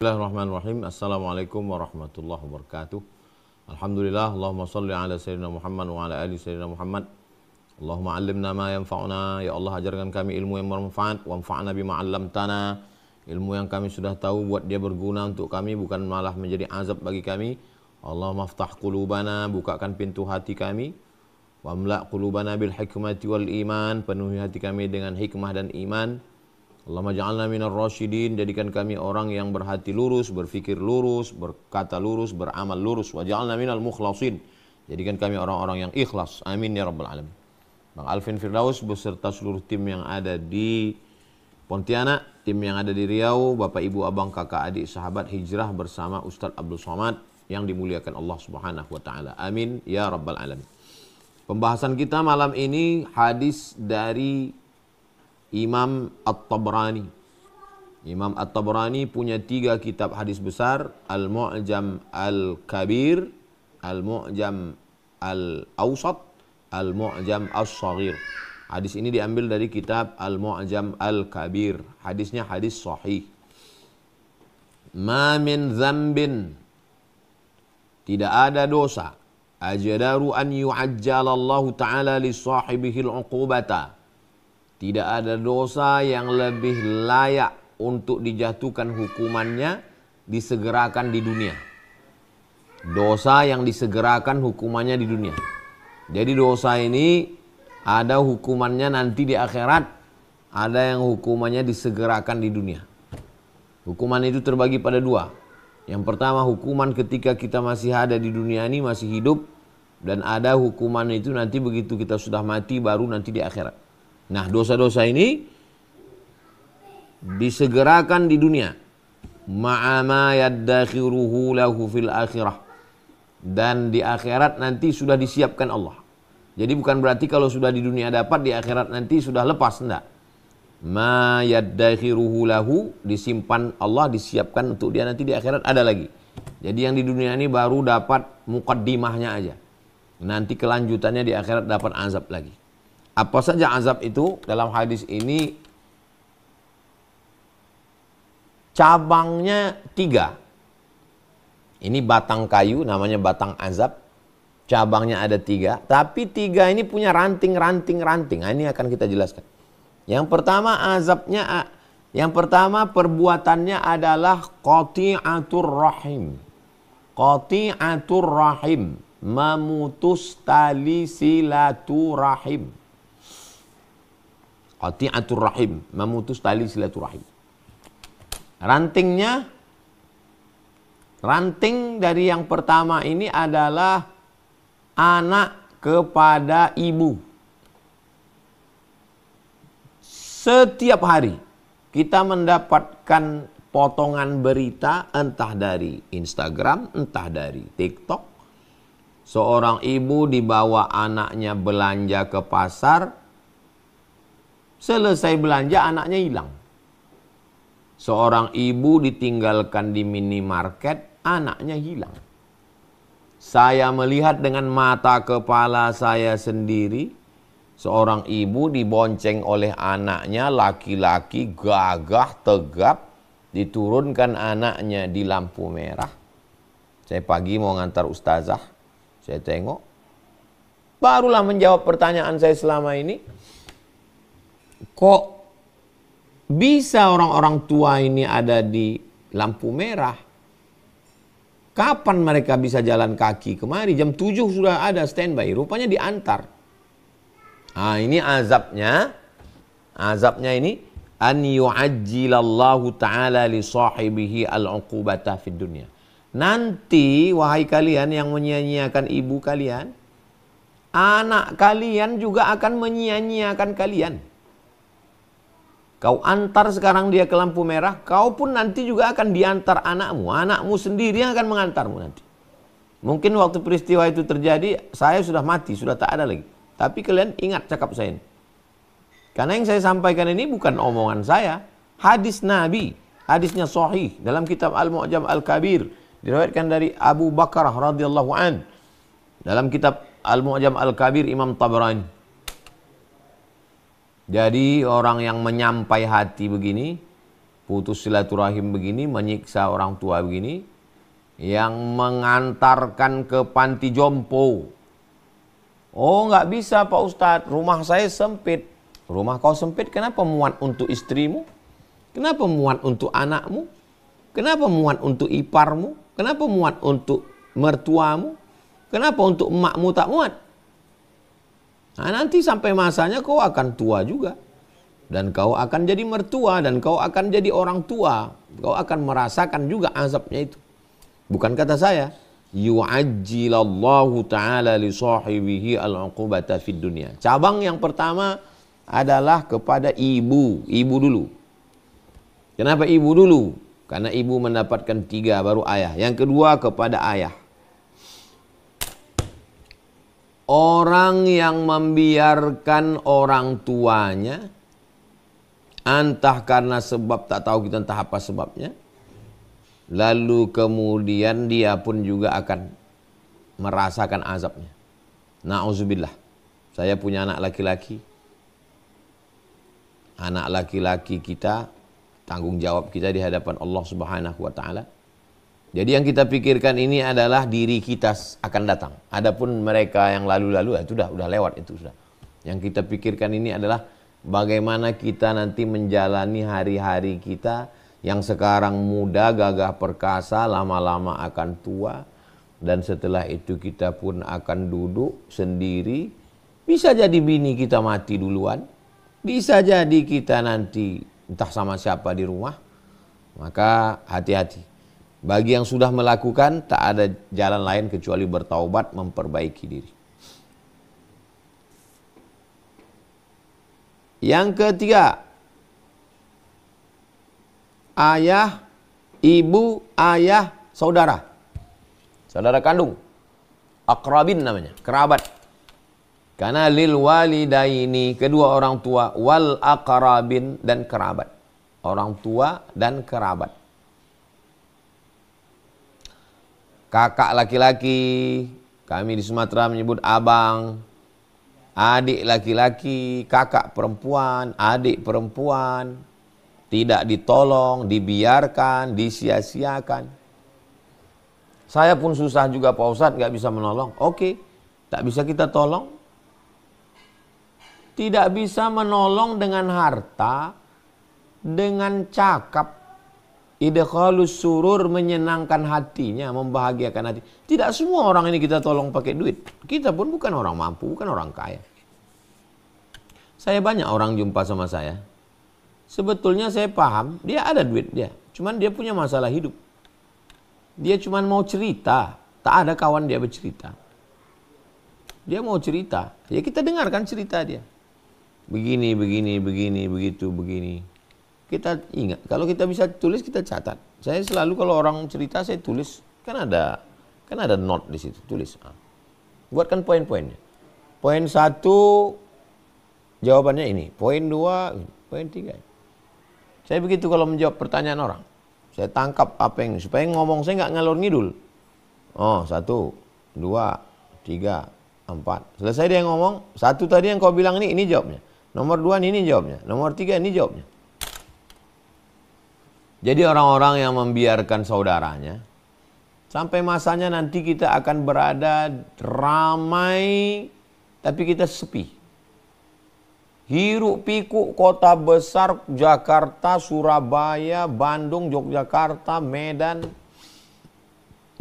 Bismillahirrahmanirrahim. Assalamualaikum warahmatullahi wabarakatuh. Alhamdulillah, Allahumma salli ala sayyidina Muhammad wa ala ali sayyidina Muhammad. Allahumma allimna ma yanfa'una. Ya Allah, ajarkan kami ilmu yang bermanfaat. Wanfa'na bima 'allamtana. Ilmu yang kami sudah tahu buat dia berguna untuk kami, bukan malah menjadi azab bagi kami. Allahumma aftah qulubana, bukakan pintu hati kami. Wamla' qulubana bil hikmati wal iman, penuhi hati kami dengan hikmah dan iman. Allahumma ja'alna minar rasyidin, jadikan kami orang yang berhati lurus, berfikir lurus, berkata lurus, beramal lurus. Wa ja'alna minal mukhlasin, jadikan kami orang-orang yang ikhlas. Amin ya rabbal alamin. Bang Alvin Firdaus beserta seluruh tim yang ada di Pontianak, tim yang ada di Riau, Bapak Ibu Abang Kakak Adik Sahabat Hijrah bersama Ustadz Abdul Somad yang dimuliakan Allah Subhanahu wa taala. Amin ya rabbal alamin. Pembahasan kita malam ini hadis dari Imam At-Tabrani. Imam At-Tabrani punya 3 kitab hadis besar, Al-Mu'jam Al-Kabir, Al-Mu'jam Al-Awsat, Al-Mu'jam As-Saghir. Hadis ini diambil dari kitab Al-Mu'jam Al-Kabir. Hadisnya hadis sahih. Ma min dzambin, tidak ada dosa, ajdaru an yu'ajjalallahu ta'ala li sahibihil uqubata. Tidak ada dosa yang lebih layak untuk dijatuhkan hukumannya, disegerakan di dunia. Dosa yang disegerakan hukumannya di dunia. Jadi dosa ini ada hukumannya nanti di akhirat, ada yang hukumannya disegerakan di dunia. Hukuman itu terbagi pada 2. Yang pertama hukuman ketika kita masih ada di dunia ini, masih hidup. Dan ada hukuman itu nanti begitu kita sudah mati, baru nanti di akhirat. Nah, dosa-dosa ini disegerakan di dunia. Ma'ama yaddakhiruhu lahu fil akhirah. Dan di akhirat nanti sudah disiapkan Allah. Jadi bukan berarti kalau sudah di dunia dapat, di akhirat nanti sudah lepas, enggak. Ma yaddakhiruhu lahu, disimpan Allah, disiapkan untuk dia nanti di akhirat ada lagi. Jadi yang di dunia ini baru dapat muqaddimahnya aja. Nanti kelanjutannya di akhirat dapat azab lagi. Apa saja azab itu? Dalam hadis ini cabangnya 3. Ini batang kayu, namanya batang azab. Cabangnya ada 3, tapi 3 ini punya ranting-ranting. Nah, ini akan kita jelaskan. Yang pertama azabnya, yang pertama perbuatannya adalah qati'atur rahim. Qati'atur rahim, memutus tali silaturahim. Qati'atur rahim, memutus tali silaturahim. Ranting dari yang pertama ini adalah anak kepada ibu. Setiap hari kita mendapatkan potongan berita, entah dari Instagram, entah dari TikTok. Seorang ibu dibawa anaknya belanja ke pasar. Selesai belanja, anaknya hilang. Seorang ibu ditinggalkan di minimarket, anaknya hilang. Saya melihat dengan mata kepala saya sendiri, seorang ibu dibonceng oleh anaknya, laki-laki gagah, tegap, diturunkan anaknya di lampu merah. Saya pagi mau ngantar ustazah, saya tengok. Barulah menjawab pertanyaan saya selama ini. Kok bisa orang-orang tua ini ada di lampu merah? Kapan mereka bisa jalan kaki kemari? Jam 7 sudah ada standby. Rupanya diantar. Nah, ini azabnya. Azabnya ini an yu'ajjilallahu ta'ala li sahibihi al-uqubata fid dunya. Nanti wahai kalian yang menyia-nyiakan ibu kalian, anak kalian juga akan menyia-nyiakan kalian. Kau antar sekarang dia ke lampu merah, kau pun nanti juga akan diantar anakmu. Anakmu sendiri yang akan mengantarmu nanti. Mungkin waktu peristiwa itu terjadi, saya sudah mati, sudah tak ada lagi. Tapi kalian ingat cakap saya ini. Karena yang saya sampaikan ini bukan omongan saya. Hadis Nabi, hadisnya sahih dalam kitab Al-Mu'jam Al-Kabir. Diriwayatkan dari Abu Bakar radhiyallahu an. Dalam kitab Al-Mu'jam Al-Kabir Imam Tabrani. Jadi orang yang menyampai hati begini, putus silaturahim begini, menyiksa orang tua begini, yang mengantarkan ke panti jompo. Oh, nggak bisa Pak Ustadz, rumah saya sempit. Rumah kau sempit, kenapa muat untuk istrimu? Kenapa muat untuk anakmu? Kenapa muat untuk iparmu? Kenapa muat untuk mertuamu? Kenapa untuk emakmu tak muat? Nah, nanti sampai masanya kau akan tua juga. Dan kau akan jadi mertua, dan kau akan jadi orang tua. Kau akan merasakan juga azabnya itu. Bukan kata saya. Yu'ajjilallahu ta'ala li sahibihi al-uqubata fid dunya. Cabang yang pertama adalah kepada ibu. Ibu dulu. Kenapa ibu dulu? Karena ibu mendapatkan 3 baru ayah. Yang kedua kepada ayah. Orang yang membiarkan orang tuanya, entah karena sebab tak tahu kita entah apa sebabnya, lalu kemudian dia pun juga akan merasakan azabnya. Na'udzubillah. Saya punya anak laki-laki. Anak laki-laki kita, tanggung jawab kita di hadapan Allah Subhanahu wa taala. Jadi yang kita pikirkan ini adalah diri kita akan datang. Adapun mereka yang lalu-lalu itu udah lewat itu sudah. Yang kita pikirkan ini adalah bagaimana kita nanti menjalani hari-hari kita yang sekarang muda, gagah perkasa, lama-lama akan tua. Dan setelah itu kita pun akan duduk sendiri. Bisa jadi bini kita mati duluan. Bisa jadi kita nanti entah sama siapa di rumah. Maka hati-hati. Bagi yang sudah melakukan, tak ada jalan lain kecuali bertaubat, memperbaiki diri. Yang ketiga, ayah, ibu, ayah, saudara. Saudara kandung. Aqrabin namanya, kerabat. Karena lil walidaini, kedua orang tua, wal aqrabin, dan kerabat. Orang tua dan kerabat. Kakak laki-laki, kami di Sumatera menyebut abang. Adik laki-laki, kakak perempuan, adik perempuan. Tidak ditolong, dibiarkan, disia-siakan. Saya pun susah juga Pak Ustadz, gak bisa menolong. Oke, tak bisa kita tolong. Tidak bisa menolong dengan harta, dengan cakap. Idkhalus surur, menyenangkan hatinya, membahagiakan hati. Tidak semua orang ini kita tolong pakai duit. Kita pun bukan orang mampu, bukan orang kaya. Saya banyak orang jumpa sama saya. Sebetulnya saya paham, dia ada duit dia. Cuman dia punya masalah hidup. Dia cuman mau cerita. Tak ada kawan dia bercerita. Dia mau cerita. Ya kita dengarkan cerita dia. Begini, begitu, begini. Kita ingat, kalau kita bisa tulis, kita catat. Saya selalu kalau orang cerita, saya tulis. Kan ada note di situ, tulis. Buatkan poin-poinnya. Poin 1, jawabannya ini. Poin 2, poin 3. Saya begitu kalau menjawab pertanyaan orang. Saya tangkap apa yang, supaya ngomong saya nggak ngalor ngidul. Oh, 1, 2, 3, 4. Selesai dia ngomong, 1 tadi yang kau bilang ini jawabnya. Nomor 2 ini jawabnya. Nomor 3 ini jawabnya. Jadi orang-orang yang membiarkan saudaranya, sampai masanya nanti kita akan berada ramai, tapi kita sepi. Hiruk pikuk kota besar, Jakarta, Surabaya, Bandung, Yogyakarta, Medan,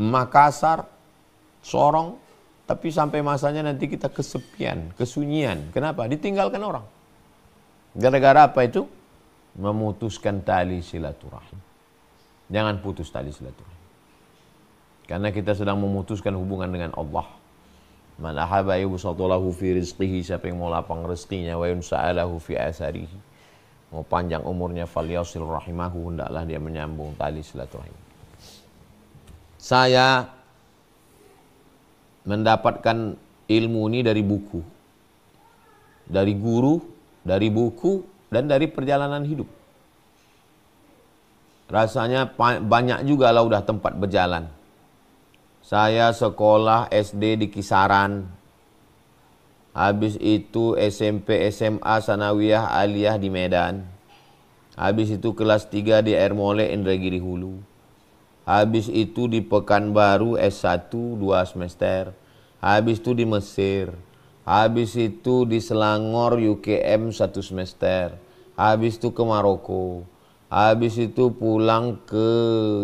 Makassar, Sorong. Tapi sampai masanya nanti kita kesepian, kesunyian. Kenapa? Ditinggalkan orang. Gara-gara apa itu? Memutuskan tali silaturahim. Jangan putus tali silaturahim. Karena kita sedang memutuskan hubungan dengan Allah. Man ahaba yubsatulahu fi rizqihi, siapa yang mau lapang rezekinya, wa yunsa'alahu fi asarihi, mau panjang umurnya, falyasil rahimahu, hendaklah dia menyambung tali silaturahim. Saya mendapatkan ilmu ini dari buku, dari guru, dari buku, dan dari perjalanan hidup. Rasanya banyak juga lah udah tempat berjalan. Saya sekolah SD di Kisaran. Habis itu SMP, SMA, Sanawiyah, Aliyah di Medan. Habis itu kelas 3 di Air Molek Indragiri Hulu. Habis itu di Pekanbaru S1 2 semester. Habis itu di Mesir. Habis itu di Selangor UKM 1 semester. Habis itu ke Maroko. Habis itu pulang ke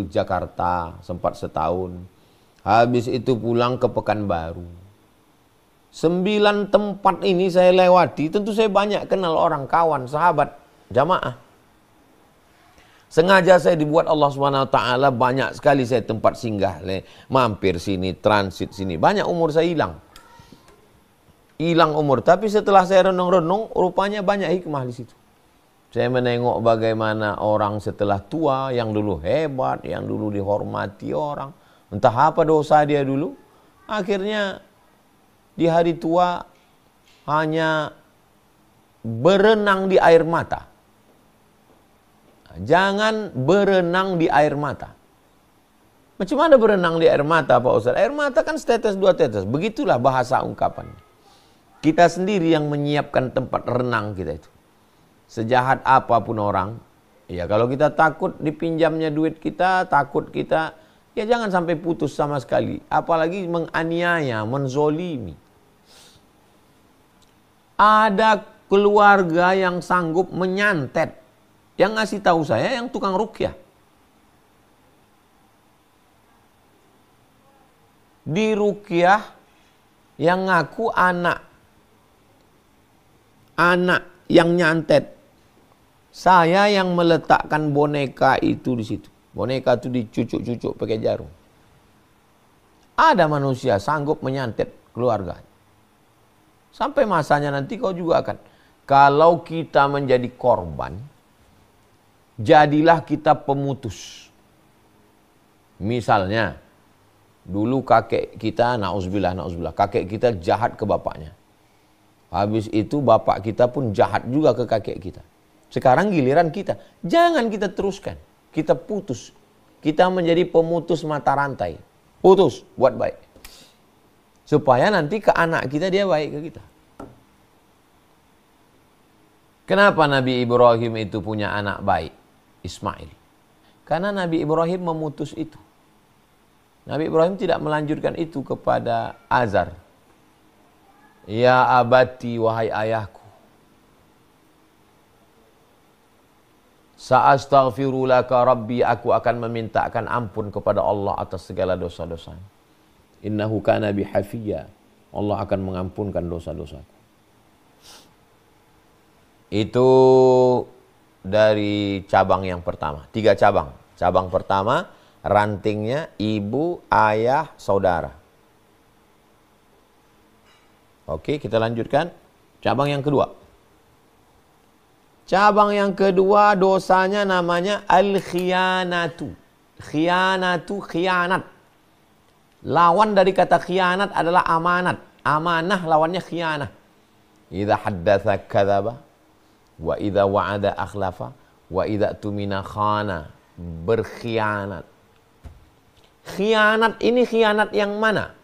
Jakarta sempat setahun. Habis itu pulang ke Pekanbaru. 9 tempat ini saya lewati. Tentu saya banyak kenal orang, kawan, sahabat, jamaah. Sengaja saya dibuat Allah SWT, banyak sekali saya tempat singgah, mampir sini, transit sini. Banyak umur saya hilang. Hilang umur, tapi setelah saya renung-renung, rupanya banyak hikmah di situ. Saya menengok bagaimana orang setelah tua, yang dulu hebat, yang dulu dihormati orang. Entah apa dosa dia dulu, akhirnya di hari tua hanya berenang di air mata. Jangan berenang di air mata. Macam mana berenang di air mata, Pak Ustaz? Air mata kan setetes dua tetes. Begitulah bahasa ungkapannya. Kita sendiri yang menyiapkan tempat renang kita itu. Sejahat apapun orang, ya kalau kita takut dipinjamnya duit kita, takut kita, ya jangan sampai putus sama sekali. Apalagi menganiaya, menzolimi. Ada keluarga yang sanggup menyantet. Yang ngasih tahu saya yang tukang ruqyah. Di ruqyah yang ngaku anak yang nyantet. Saya yang meletakkan boneka itu di situ. Boneka itu dicucuk-cucuk pakai jarum. Ada manusia sanggup menyantet keluarga. Sampai masanya nanti kau juga akan. Kalau kita menjadi korban, jadilah kita pemutus. Misalnya, dulu kakek kita, na'udzubillah, kakek kita jahat ke bapaknya. Habis itu bapak kita pun jahat juga ke kakek kita. Sekarang giliran kita. Jangan kita teruskan. Kita putus. Kita menjadi pemutus mata rantai. Putus, buat baik. Supaya nanti ke anak kita dia baik ke kita. Kenapa Nabi Ibrahim itu punya anak baik? Ismail. Karena Nabi Ibrahim memutus itu. Nabi Ibrahim tidak melanjutkan itu kepada Azar. Ya abati, wahai ayahku. Sa'astaghfiru laka rabbi, aku akan memintakan ampun kepada Allah atas segala dosa-dosa. Innahu kana bi hafiyya. Allah akan mengampunkan dosa-dosaku. Itu dari cabang yang pertama. 3 cabang. Cabang pertama, rantingnya ibu, ayah, saudara. Oke, kita lanjutkan. Cabang yang kedua. Cabang yang kedua dosanya namanya al-khiyanatu. Khiyanatu, khianat. Lawan dari kata khianat adalah amanat. Amanah lawannya khianah. Idza haddatsa kadzaba wa idza wa'ada akhlafa wa idza tumina khana. Berkhianat. Khianat ini khianat yang mana?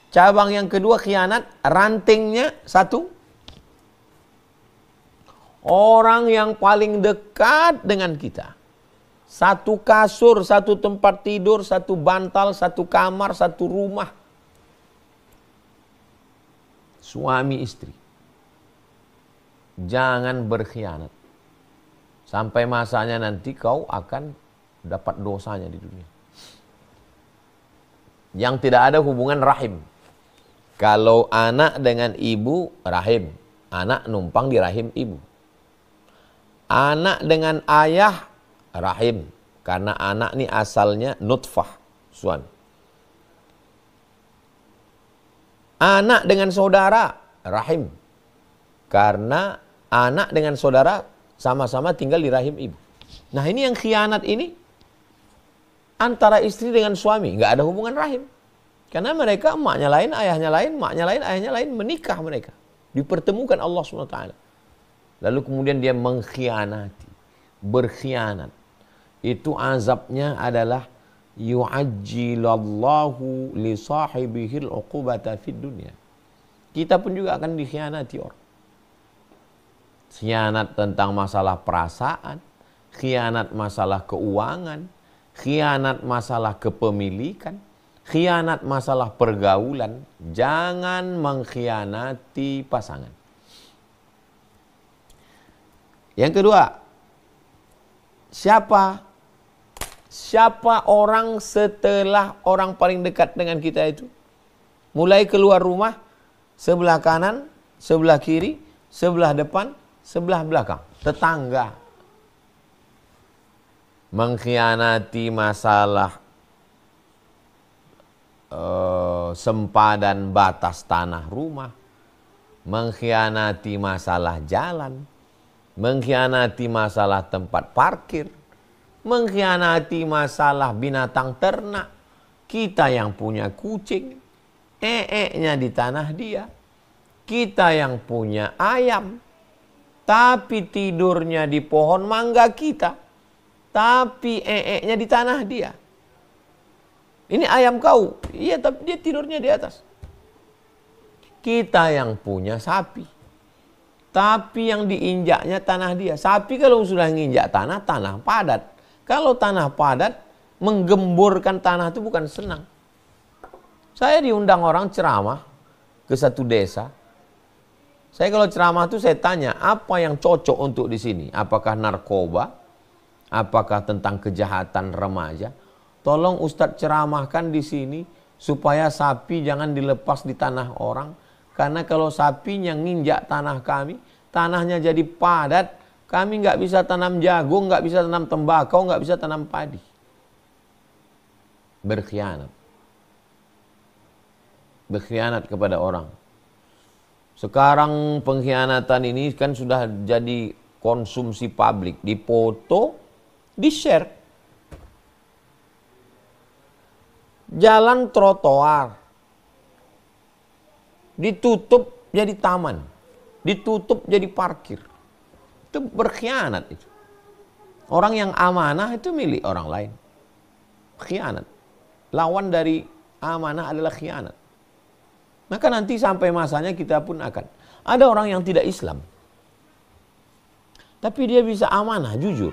Cabang yang kedua khianat, rantingnya 1. Orang yang paling dekat dengan kita. 1 kasur, 1 tempat tidur, 1 bantal, 1 kamar, 1 rumah. Suami istri. Jangan berkhianat. Sampai masanya nanti kau akan dapat dosanya di dunia. Yang tidak ada hubungan rahim. Kalau anak dengan ibu, rahim. Anak numpang di rahim ibu. Anak dengan ayah, rahim. Karena anak ini asalnya nutfah, suami. Anak dengan saudara, rahim. Karena anak dengan saudara sama-sama tinggal di rahim ibu. Nah ini yang khianat ini antara istri dengan suami. Nggak ada hubungan rahim. Karena mereka emaknya lain, ayahnya lain, emaknya lain, ayahnya lain, menikah mereka. Dipertemukan Allah SWT. Lalu kemudian dia mengkhianati, berkhianat. Itu azabnya adalah yu'ajjilallahu li sahibihil uqubata fid dunya. Kita pun juga akan dikhianati orang. khianat tentang masalah perasaan, khianat masalah keuangan, khianat masalah kepemilikan, khianat masalah pergaulan. Jangan mengkhianati pasangan. Yang kedua, siapa orang setelah orang paling dekat dengan kita itu? Mulai keluar rumah, sebelah kanan, sebelah kiri, sebelah depan, sebelah belakang, tetangga. Mengkhianati masalah sempadan batas tanah rumah, mengkhianati masalah jalan, mengkhianati masalah tempat parkir, mengkhianati masalah binatang ternak. Kita yang punya kucing, nya di tanah dia. Kita yang punya ayam, tapi tidurnya di pohon mangga kita, tapi nya di tanah dia. Ini ayam kau, iya tapi dia tidurnya di atas. Kita yang punya sapi, tapi yang diinjaknya tanah dia. Sapi kalau sudah nginjak tanah, tanah padat. Kalau tanah padat, menggemburkan tanah itu bukan senang. Saya diundang orang ceramah ke satu desa. Saya kalau ceramah itu saya tanya, apa yang cocok untuk di sini? Apakah narkoba? Apakah tentang kejahatan remaja? Tolong Ustadz ceramahkan di sini supaya sapi jangan dilepas di tanah orang. Karena kalau sapinya nginjak tanah kami, tanahnya jadi padat, kami nggak bisa tanam jagung, nggak bisa tanam tembakau, nggak bisa tanam padi. Berkhianat. Berkhianat kepada orang. Sekarang pengkhianatan ini kan sudah jadi konsumsi publik. Dipoto, di-share. Jalan trotoar ditutup jadi taman, ditutup jadi parkir. Itu berkhianat itu. Orang yang amanah itu milik orang lain. Khianat. Lawan dari amanah adalah khianat. Maka nanti sampai masanya kita pun akan. Ada orang yang tidak Islam, tapi dia bisa amanah, jujur.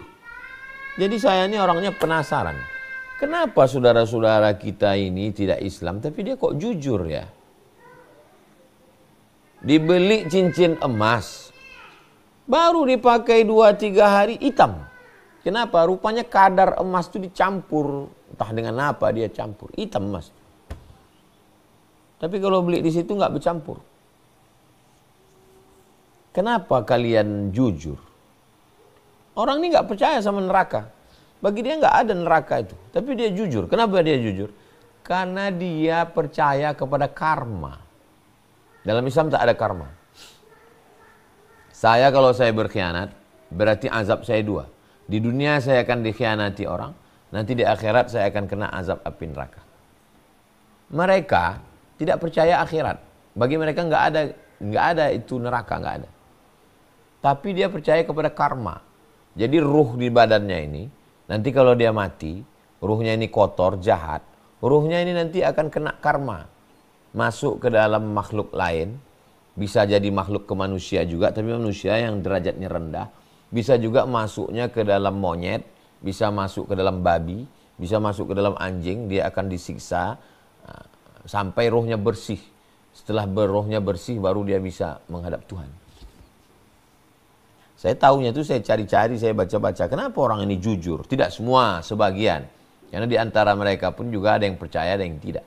Jadi saya ini orangnya penasaran. Kenapa saudara-saudara kita ini tidak Islam, tapi dia kok jujur ya? Dibeli cincin emas, baru dipakai 2-3 hari hitam. Kenapa? Rupanya kadar emas itu dicampur. Entah dengan apa dia campur, hitam emas. Tapi kalau beli di situ nggak bercampur. Kenapa kalian jujur? Orang ini nggak percaya sama neraka. Bagi dia nggak ada neraka itu. Tapi dia jujur. Kenapa dia jujur? Karena dia percaya kepada karma. Dalam Islam tak ada karma. Saya kalau saya berkhianat, berarti azab saya 2. Di dunia saya akan dikhianati orang. Nanti di akhirat saya akan kena azab api neraka. Mereka tidak percaya akhirat. Bagi mereka nggak ada itu neraka, nggak ada. Tapi dia percaya kepada karma. Jadi ruh di badannya ini, nanti kalau dia mati, ruhnya ini kotor, jahat, ruhnya ini nanti akan kena karma. Masuk ke dalam makhluk lain, bisa jadi makhluk ke manusia juga, tapi manusia yang derajatnya rendah. Bisa juga masuknya ke dalam monyet, bisa masuk ke dalam babi, bisa masuk ke dalam anjing, dia akan disiksa sampai rohnya bersih. Setelah rohnya bersih, baru dia bisa menghadap Tuhan. Saya tahunya itu saya cari-cari, saya baca-baca. Kenapa orang ini jujur? Tidak semua, sebagian. Karena di antara mereka pun juga ada yang percaya, ada yang tidak.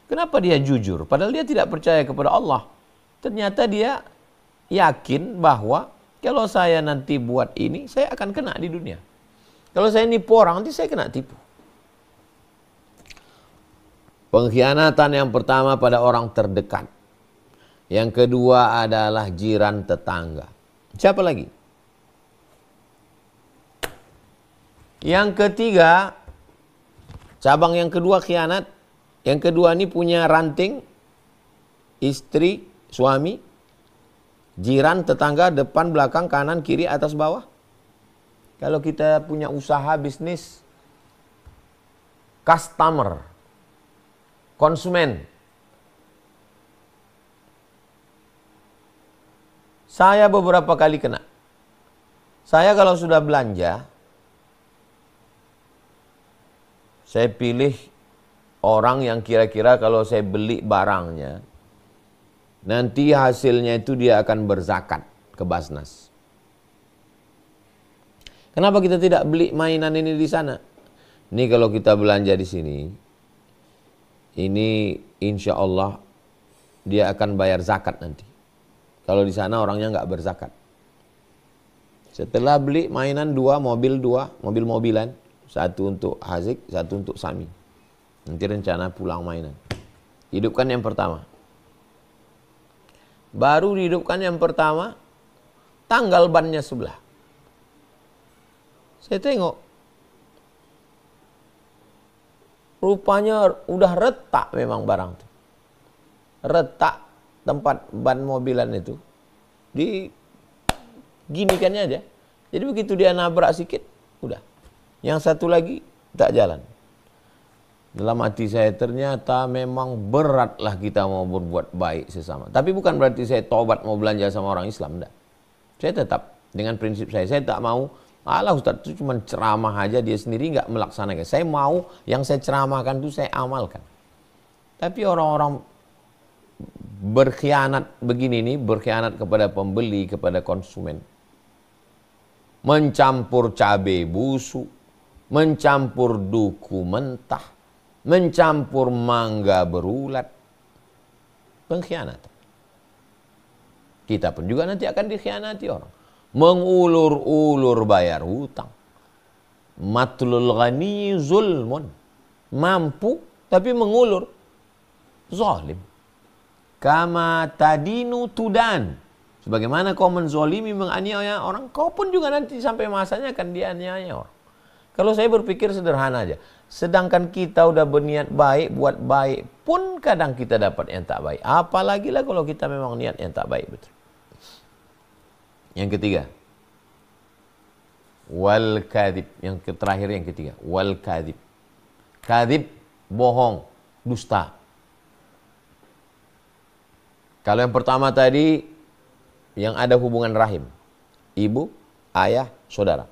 Kenapa dia jujur? Padahal dia tidak percaya kepada Allah. Ternyata dia yakin bahwa kalau saya nanti buat ini, saya akan kena di dunia. Kalau saya nipu orang, nanti saya kena tipu. Pengkhianatan yang pertama pada orang terdekat. Yang kedua adalah jiran tetangga. Siapa lagi? Yang ketiga, cabang yang kedua khianat. Yang kedua ini punya ranting, istri, suami, jiran, tetangga, depan, belakang, kanan, kiri, atas, bawah. Kalau kita punya usaha bisnis, customer, konsumen. Saya beberapa kali kena. Saya kalau sudah belanja, saya pilih orang yang kira-kira kalau saya beli barangnya, nanti hasilnya itu dia akan berzakat ke Basnas. Kenapa kita tidak beli mainan ini di sana? Ini kalau kita belanja di sini, ini insya Allah dia akan bayar zakat nanti. Kalau di sana orangnya nggak berzakat. Setelah beli mainan dua, mobil-mobilan. Satu untuk Hazik, satu untuk Sami. Nanti rencana pulang mainan. Hidupkan yang pertama. Baru dihidupkan yang pertama, tanggal bannya sebelah. Saya tengok. Rupanya udah retak memang barang itu. Retak tempat ban mobilan itu. Ginikannya aja. Jadi begitu dia nabrak sikit, udah. Yang satu lagi tak jalan. Dalam hati saya ternyata memang beratlah kita mau berbuat baik sesama. Tapi bukan berarti saya tobat mau belanja sama orang Islam, enggak. Saya tetap dengan prinsip saya tak mau, alah Ustaz itu cuma ceramah aja, dia sendiri enggak melaksanakan. Saya mau yang saya ceramahkan itu saya amalkan. Tapi orang-orang berkhianat begini nih, berkhianat kepada pembeli, kepada konsumen. Mencampur cabai busuk, mencampur duku mentah, mencampur mangga berulat. Pengkhianatan. Kita pun juga nanti akan dikhianati orang. Mengulur-ulur bayar hutang. Matlul ghani zulmun. Mampu tapi mengulur. Zalim. Kama tadinu tudan. Sebagaimana kau menzolimi, menganiaya orang, kau pun juga nanti sampai masanya akan dianiaya orang. Kalau saya berpikir sederhana aja. Sedangkan kita udah berniat baik, buat baik, pun kadang kita dapat yang tak baik. Apalagi lah kalau kita memang niat yang tak baik, betul. Yang ketiga. Wal kadhib. Yang terakhir yang ketiga. Wal kadhib. Kadhib, bohong, dusta. Kalau yang pertama tadi, yang ada hubungan rahim. Ibu, ayah, saudara.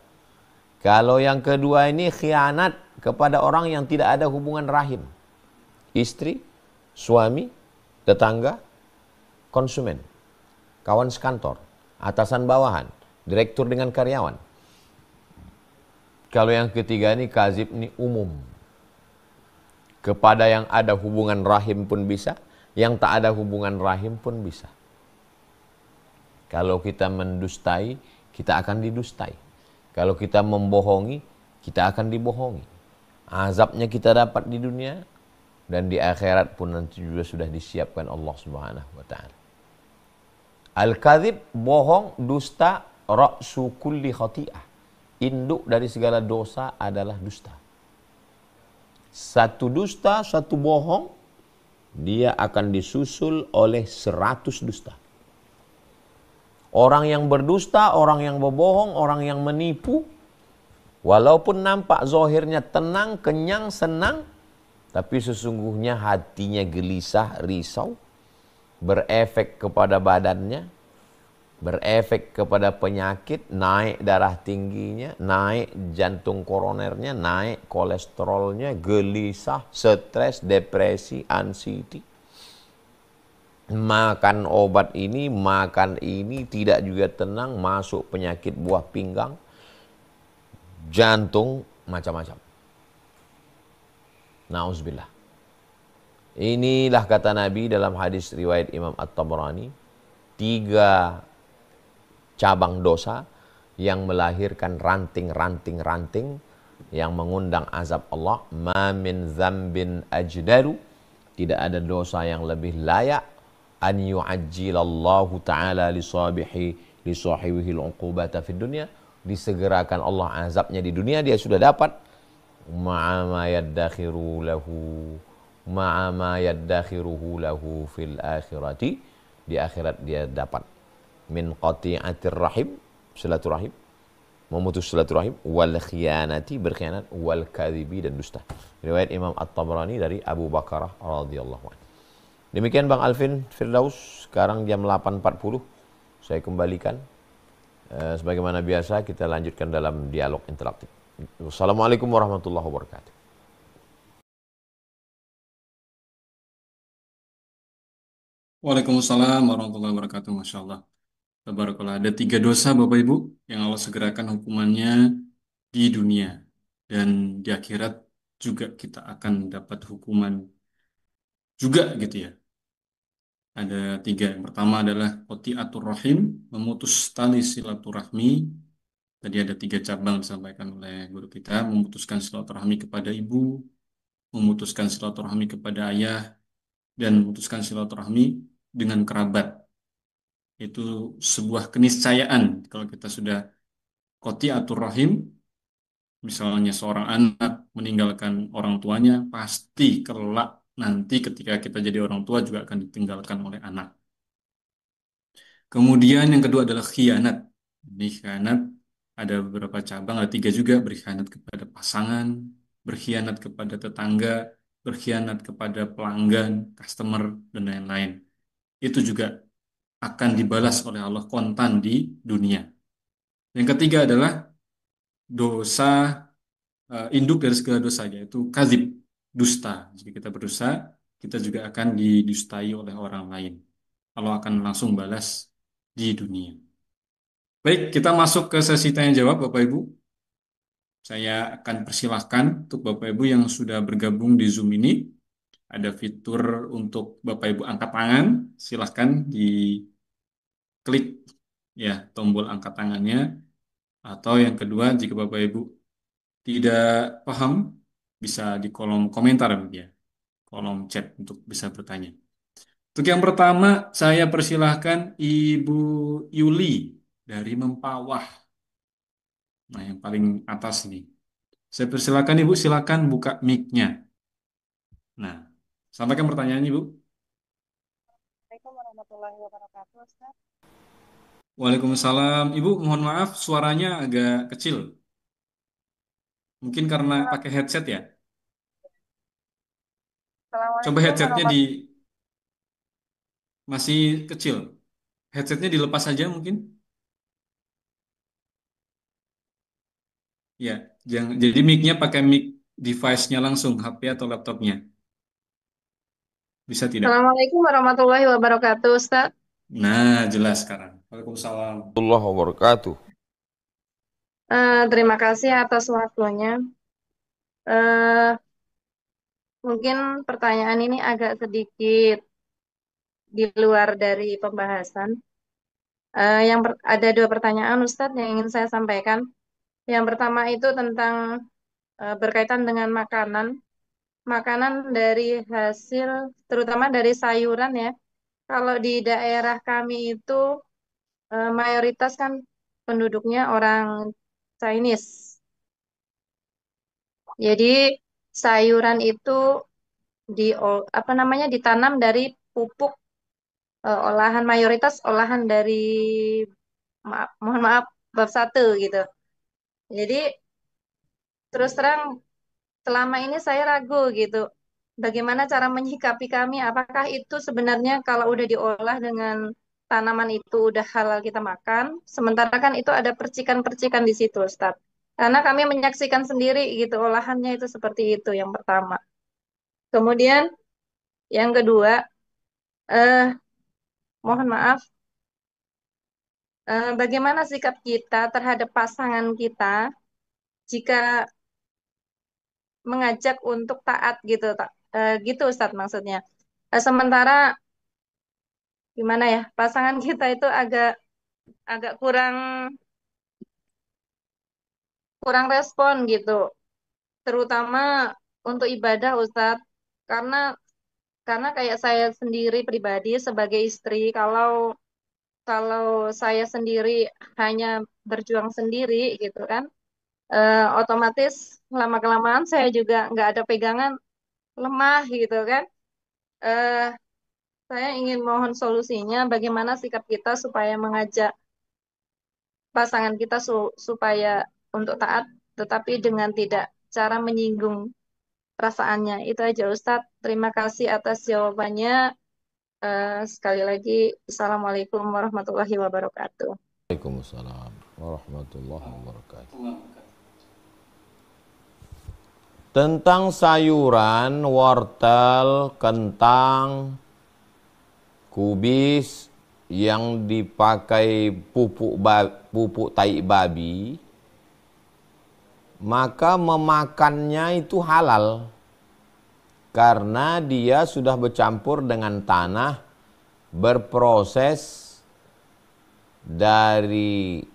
Kalau yang kedua ini khianat kepada orang yang tidak ada hubungan rahim. Istri, suami, tetangga, konsumen, kawan sekantor, atasan bawahan, direktur dengan karyawan. Kalau yang ketiga ini kazib ini umum. Kepada yang ada hubungan rahim pun bisa, yang tak ada hubungan rahim pun bisa. Kalau kita mendustai, kita akan didustai. Kalau kita membohongi, kita akan dibohongi. Azabnya kita dapat di dunia, dan di akhirat pun nanti juga sudah disiapkan Allah Subhanahu wa ta'ala. Al-kadhib, bohong, dusta, ra'su kulli khati'ah. Induk dari segala dosa adalah dusta. Satu dusta, satu bohong, dia akan disusul oleh 100 dusta. Orang yang berdusta, orang yang berbohong, orang yang menipu, walaupun nampak zahirnya tenang, kenyang, senang, tapi sesungguhnya hatinya gelisah, risau, berefek kepada badannya, berefek kepada penyakit, naik darah tingginya, naik jantung koronernya, naik kolesterolnya, gelisah, stres, depresi, anxiety. Makan obat ini, makan ini, tidak juga tenang, masuk penyakit buah pinggang, jantung, macam-macam. Nauzubillah. Inilah kata Nabi dalam hadis riwayat Imam At-Tabrani, 3 cabang dosa yang melahirkan ranting-ranting yang mengundang azab Allah. Ma min dzambin ajdaru, tidak ada dosa yang lebih layak an yu'ajjilallahu ta'ala li sahibihi al-uqubata fid dunya, disegerakan Allah azabnya di dunia, dia sudah dapat ma'ama yaddakhiruhu lahu fil akhirati, di akhirat dia dapat min qati'atir rahim, silaturahim, memutus silaturahim, wal khiyanati, berkhianat, wal kadhibi, dan dusta. Riwayat Imam At-Tabrani dari Abu Bakrah radhiyallahu anhu. Demikian Bang Alvin Firdaus, sekarang jam 8.40, saya kembalikan Sebagaimana biasa kita lanjutkan dalam dialog interaktif. Wassalamualaikum warahmatullahi wabarakatuh. Waalaikumsalam warahmatullahi wabarakatuh. Masya Allah. Tabarakallah. Ada tiga dosa Bapak Ibu yang Allah segerakan hukumannya di dunia. Dan di akhirat juga kita akan dapat hukuman juga gitu ya. Ada tiga. Yang pertama adalah qati'atur rahim, memutus tali silaturahmi. Tadi ada tiga cabang disampaikan oleh guru kita. Memutuskan silaturahmi kepada ibu, memutuskan silaturahmi kepada ayah, dan memutuskan silaturahmi dengan kerabat. Itu sebuah keniscayaan kalau kita sudah qati'atur rahim, misalnya seorang anak meninggalkan orang tuanya, pasti kelak nanti ketika kita jadi orang tua juga akan ditinggalkan oleh anak. Kemudian yang kedua adalah khianat. Ini khianat ada beberapa cabang, ada tiga juga: berkhianat kepada pasangan, berkhianat kepada tetangga, berkhianat kepada pelanggan, customer, dan lain-lain. Itu juga akan dibalas oleh Allah kontan di dunia. Yang ketiga adalah dosa induk dari segala dosa, yaitu kadzib, dusta. Jika kita berdosa, kita juga akan didustai oleh orang lain. Allah akan langsung balas di dunia. Baik, kita masuk ke sesi tanya jawab, Bapak Ibu. Saya akan persilahkan untuk Bapak Ibu yang sudah bergabung di Zoom ini. Ada fitur untuk Bapak Ibu angkat tangan. Silahkan diklik ya tombol angkat tangannya. Atau yang kedua, jika Bapak Ibu tidak paham, bisa di kolom komentar ya, kolom chat untuk bisa bertanya. Untuk yang pertama, saya persilahkan Ibu Yuli dari Mempawah. Nah, yang paling atas ini. Saya persilahkan Ibu, silakan buka mic-nya. Nah, sampaikan pertanyaan Ibu. Assalamualaikum warahmatullahi wabarakatuh, Ustaz. Waalaikumsalam. Ibu, mohon maaf suaranya agak kecil. Mungkin karena pakai headset ya. Coba Assalamualaikum headsetnya warahmatullahi masih kecil. Headsetnya dilepas saja mungkin. Ya, jadi mic-nya pakai mic device-nya langsung, HP atau laptopnya. Bisa tidak? Assalamualaikum warahmatullahi wabarakatuh, Ustaz. Nah, jelas sekarang. Waalaikumsalam. Allah wabarakatuh. Terima kasih atas waktunya. Eh, Mungkin pertanyaan ini agak sedikit di luar dari pembahasan. Ada dua pertanyaan, Ustadz, yang ingin saya sampaikan. Yang pertama itu tentang berkaitan dengan makanan. Makanan dari hasil, terutama dari sayuran ya. Kalau di daerah kami itu mayoritas kan penduduknya orang Chinese. Jadi sayuran itu apa namanya ditanam dari pupuk olahan mayoritas olahan dari mohon maaf bab satu gitu. Jadi terus terang selama ini saya ragu gitu. Bagaimana cara menyikapi kami? Apakah itu sebenarnya kalau udah diolah dengan tanaman itu udah halal kita makan? Sementara kan itu ada percikan-percikan di situ, Ustaz. Karena kami menyaksikan sendiri gitu olahannya itu seperti itu yang pertama. Kemudian yang kedua, eh mohon maaf, bagaimana sikap kita terhadap pasangan kita jika mengajak untuk taat gitu, gitu Ustaz maksudnya. Sementara gimana ya, pasangan kita itu agak agak kurang kurang respon gitu, terutama untuk ibadah Ustadz. Karena kayak saya sendiri pribadi sebagai istri, kalau kalau saya sendiri hanya berjuang sendiri gitu kan, otomatis lama-kelamaan saya juga nggak ada pegangan, lemah gitu kan. Eh, saya ingin mohon solusinya, bagaimana sikap kita supaya mengajak pasangan kita supaya untuk taat, tetapi dengan tidak cara menyinggung perasaannya. Itu aja Ustadz. Terima kasih atas jawabannya. Sekali lagi, Assalamualaikum warahmatullahi wabarakatuh. Waalaikumsalam. warahmatullahi wabarakatuh. Tentang sayuran, wortel, kentang, kubis yang dipakai pupuk tai babi, maka memakannya itu halal karena dia sudah bercampur dengan tanah, berproses dari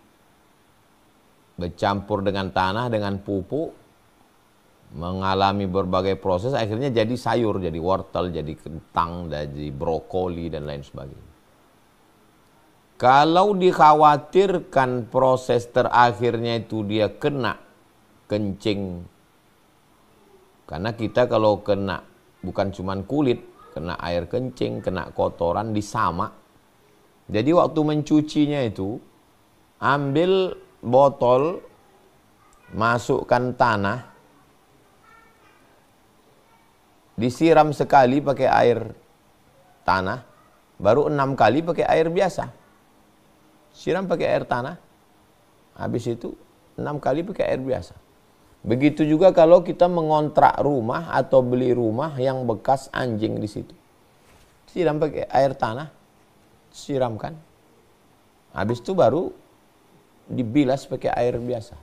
bercampur dengan tanah dengan pupuk, mengalami berbagai proses, akhirnya jadi sayur, jadi wortel, jadi kentang, jadi brokoli dan lain sebagainya. Kalau dikhawatirkan proses terakhirnya itu dia kena kencing, karena kita kalau kena bukan cuman kulit, kena air kencing, kena kotoran, disamak. Jadi waktu mencucinya itu, ambil botol, masukkan tanah, disiram sekali pakai air tanah, baru 6 kali pakai air biasa. Siram pakai air tanah, habis itu 6 kali pakai air biasa. Begitu juga kalau kita mengontrak rumah atau beli rumah yang bekas anjing di situ. Siram pakai air tanah, siramkan. Habis itu baru dibilas pakai air biasa.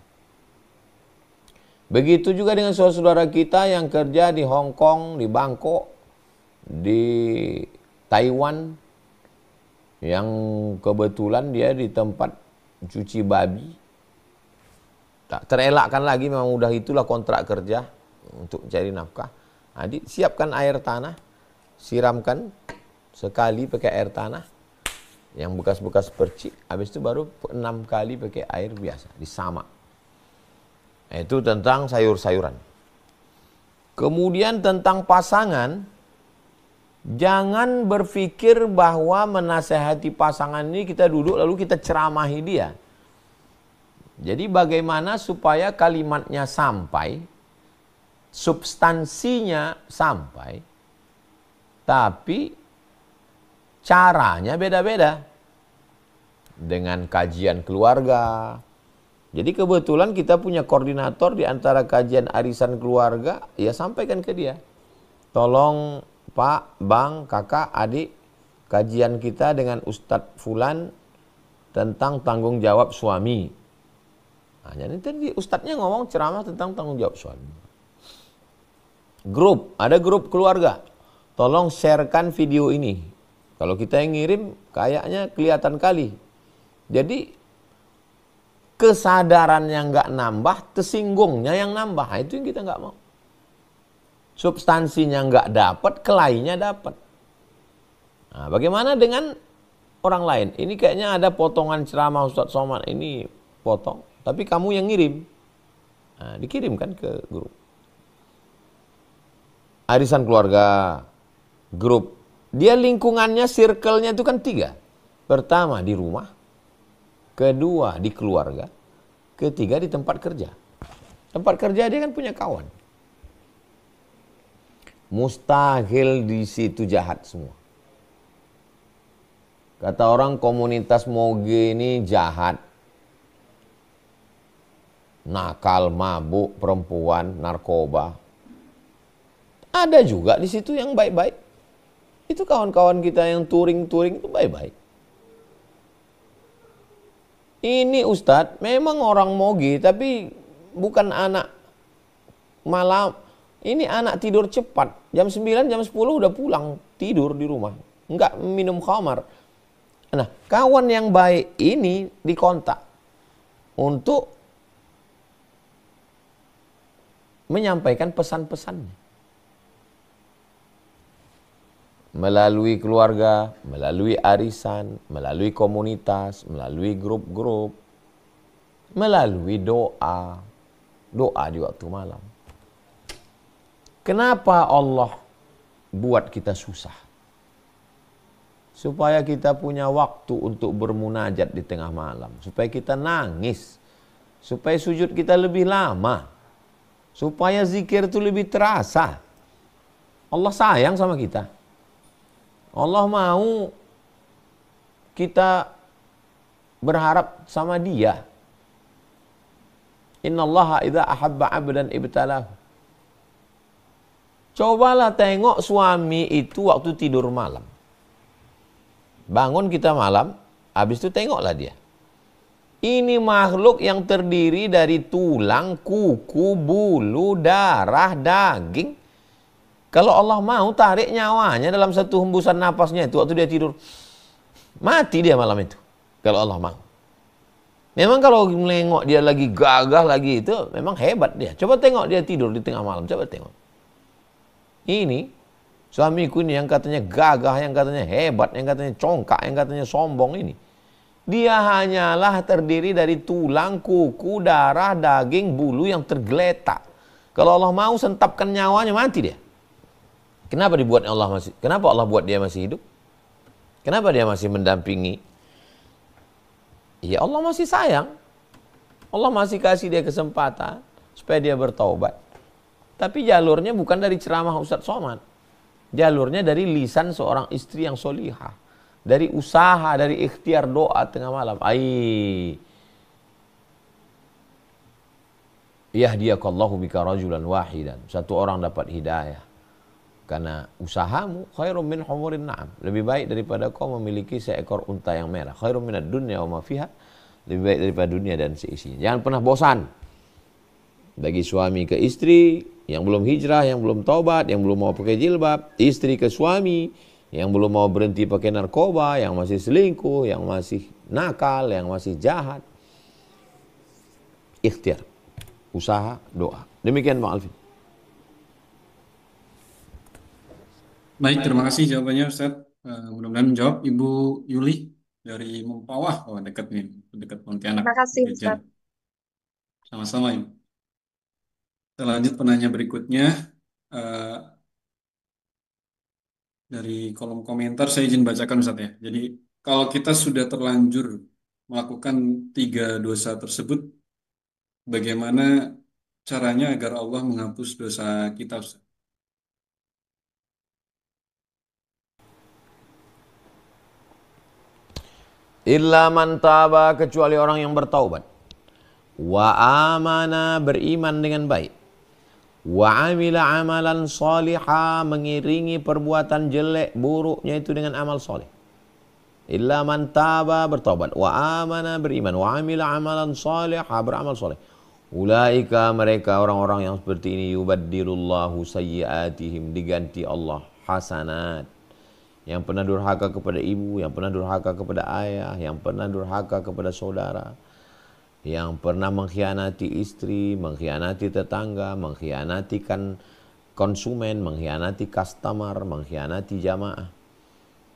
Begitu juga dengan saudara-saudara kita yang kerja di Hong Kong, di Bangkok, di Taiwan, yang kebetulan dia di tempat cuci babi. Tak terelakkan lagi, memang udah itulah kontrak kerja untuk cari nafkah. Jadi siapkan air tanah, siramkan sekali pakai air tanah, yang bekas-bekas percik, habis itu baru 6 kali pakai air biasa, disamak. Itu tentang sayur-sayuran. Kemudian tentang pasangan, jangan berpikir bahwa menasehati pasangan ini kita duduk lalu kita ceramahi dia. Jadi bagaimana supaya kalimatnya sampai, substansinya sampai, tapi caranya beda-beda. Dengan kajian keluarga. Jadi kebetulan kita punya koordinator di antara kajian arisan keluarga, ya sampaikan ke dia. Tolong Pak, Bang, Kakak, Adik, kajian kita dengan Ustadz Fulan tentang tanggung jawab suami. Nah, jadi tadi Ustadznya ngomong ceramah tentang tanggung jawab suami. Grup, ada grup keluarga. Tolong sharekan video ini. Kalau kita yang ngirim, kayaknya kelihatan kali. Jadi kesadarannya nggak nambah, tersinggungnya yang nambah. Nah, itu yang kita nggak mau. Substansinya nggak dapat, kelainya dapat. Nah, bagaimana dengan orang lain? Ini kayaknya ada potongan ceramah Ustadz Somad ini potong, tapi kamu yang ngirim. Nah, dikirimkan ke grup. Arisan keluarga, grup. Dia lingkungannya, circle-nya itu kan 3. Pertama di rumah, kedua di keluarga, ketiga di tempat kerja. Tempat kerja dia kan punya kawan. Mustahil di situ jahat semua. Kata orang komunitas moge ini jahat. Nakal, mabuk, perempuan, narkoba. Ada juga di situ yang baik-baik. Itu kawan-kawan kita yang touring-touring itu baik-baik. Ini Ustadz memang orang moge tapi bukan anak malam. Ini anak tidur cepat. Jam 9, jam 10 udah pulang tidur di rumah. Enggak minum khamar. Nah, kawan yang baik ini dikontak untuk menyampaikan pesan-pesannya. Melalui keluarga, melalui arisan, melalui komunitas, melalui grup-grup, melalui doa. Doa di waktu malam. Kenapa Allah buat kita susah? Supaya kita punya waktu untuk bermunajat di tengah malam. Supaya kita nangis. Supaya sujud kita lebih lama. Supaya zikir itu lebih terasa. Allah sayang sama kita. Allah mau kita berharap sama Dia. Innallaha idza ahabba 'abdan ibtalahu. Cobalah tengok suami itu waktu tidur malam. Bangun kita malam, habis itu tengoklah dia. Ini makhluk yang terdiri dari tulang, kuku, bulu, darah, daging. Kalau Allah mau tarik nyawanya dalam satu hembusan napasnya itu waktu dia tidur, mati dia malam itu. Kalau Allah mau. Memang kalau menengok dia lagi gagah lagi itu, memang hebat dia. Coba tengok dia tidur di tengah malam, coba tengok. Ini suamiku ini yang katanya gagah, yang katanya hebat, yang katanya congkak, yang katanya sombong ini. Dia hanyalah terdiri dari tulang, kuku, darah, daging, bulu yang tergeletak. Kalau Allah mau sentapkan nyawanya, mati dia. Kenapa kenapa Allah buat dia masih hidup? Kenapa dia masih mendampingi? Ya Allah masih sayang. Allah masih kasih dia kesempatan supaya dia bertaubat. Tapi jalurnya bukan dari ceramah Ustadz Somad. Jalurnya dari lisan seorang istri yang solihah. Dari usaha, dari ikhtiar doa tengah malam. Yahdiyakallahu bika rajulan wahidan. Satu orang dapat hidayah. Karena usahamu khairum min humurin na'am. Lebih baik daripada kau memiliki seekor unta yang merah. Khairum minad dunya wa ma fiha. Lebih baik daripada dunia dan seisinya. Jangan pernah bosan. Bagi suami ke istri yang belum hijrah, yang belum taubat, yang belum mau pakai jilbab, istri ke suami yang belum mau berhenti pakai narkoba, yang masih selingkuh, yang masih nakal, yang masih jahat. Ikhtiar, usaha, doa. Demikian Bang Alvin. Baik, terima kasih jawabannya Ustadz. Mudah-mudahan menjawab Ibu Yuli dari Mempawah. Oh, dekat nih, dekat Pontianak. Terima kasih, Jajan. Ustaz. Sama-sama, Ibu. Kita lanjut penanya berikutnya. Eh, dari kolom komentar saya izin bacakan Ustadz ya. Jadi kalau kita sudah terlanjur melakukan 3 dosa tersebut, bagaimana caranya agar Allah menghapus dosa kita Ustadz? Illa man taba, kecuali orang yang bertaubat. Wa amana, beriman dengan baik. Wa amila amalan salihah, mengiringi perbuatan jelek buruknya itu dengan amal soleh. Illa man taba, bertaubat. Wa amana, beriman. Wa amila amalan salihah, beramal soleh. Ulaika, mereka orang-orang yang seperti ini, yubaddilullahu sayyiatihim, diganti Allah hasanat. Yang pernah durhaka kepada ibu, yang pernah durhaka kepada ayah, yang pernah durhaka kepada saudara, yang pernah mengkhianati istri, mengkhianati tetangga, mengkhianatikan konsumen, mengkhianati customer, mengkhianati jamaah,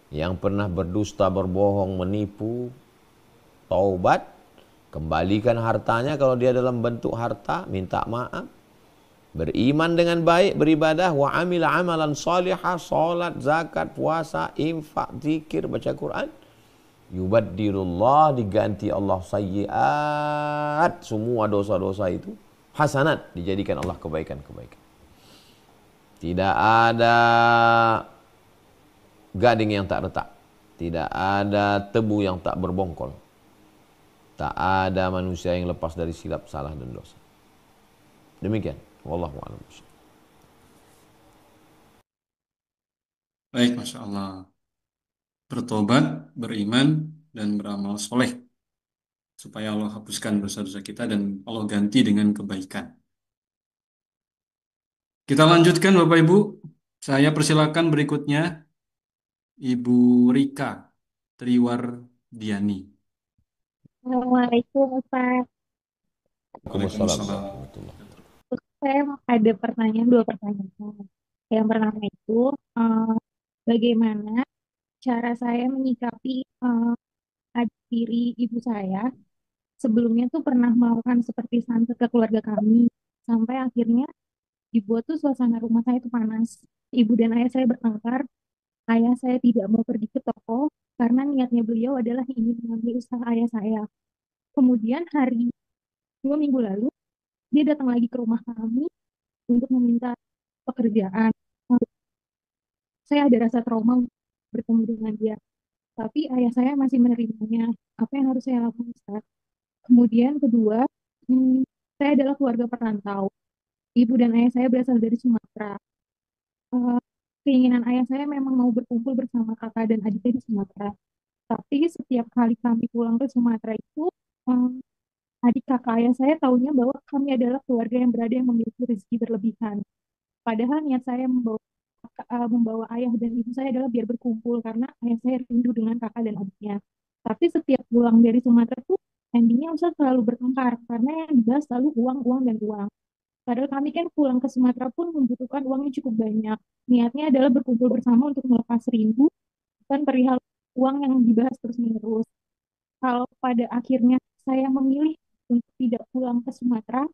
yang pernah berdusta, berbohong, menipu, taubat, kembalikan hartanya kalau dia dalam bentuk harta, minta maaf, beriman dengan baik, beribadah, wa amila amalan salihah, salat, zakat, puasa, infak, zikir, baca Quran. Yubaddilullah, diganti Allah sayyiat, semua dosa-dosa itu hasanat, dijadikan Allah kebaikan-kebaikan. Tidak ada gading yang tak retak, tidak ada tebu yang tak berbongkol, tak ada manusia yang lepas dari silap, salah dan dosa. Demikian. Wallahu a'lam. Baik, Masya Allah. Bertobat, beriman, dan beramal soleh. Supaya Allah hapuskan dosa-dosa kita dan Allah ganti dengan kebaikan. Kita lanjutkan Bapak Ibu. Saya persilakan berikutnya Ibu Rika Triwardiani. Assalamualaikum Ustaz. Waalaikumsalam. Saya ada pertanyaan, dua pertanyaan. Yang pertama itu, bagaimana cara saya menyikapi adik tiri ibu saya? Sebelumnya tuh pernah melakukan seperti santet ke keluarga kami, sampai akhirnya dibuat tuh suasana rumah saya itu panas. Ibu dan ayah saya bertengkar, ayah saya tidak mau pergi ke toko, karena niatnya beliau adalah ingin mengambil usaha ayah saya. Kemudian hari 2 minggu lalu, dia datang lagi ke rumah kami untuk meminta pekerjaan. Saya ada rasa trauma bertemu dengan dia, tapi ayah saya masih menerimanya. Apa yang harus saya lakukan, Ustaz? Kemudian kedua, saya adalah keluarga perantau. Ibu dan ayah saya berasal dari Sumatera. Eh, Keinginan ayah saya memang mau berkumpul bersama kakak dan adiknya di Sumatera. Tapi setiap kali kami pulang ke Sumatera itu, eh, adik kakak ayah saya tahunya bahwa kami adalah keluarga yang berada yang memiliki rezeki berlebihan. Padahal niat saya membawa ayah dan ibu saya adalah biar berkumpul karena ayah saya rindu dengan kakak dan adiknya. Tapi setiap pulang dari Sumatera tuh endingnya Ustaz selalu bertengkar karena yang dibahas selalu uang, uang, dan uang. Padahal kami kan pulang ke Sumatera pun membutuhkan uangnya cukup banyak. Niatnya adalah berkumpul bersama untuk melepas rindu, bukan perihal uang yang dibahas terus-menerus. Kalau pada akhirnya saya memilih untuk tidak pulang ke Sumatera,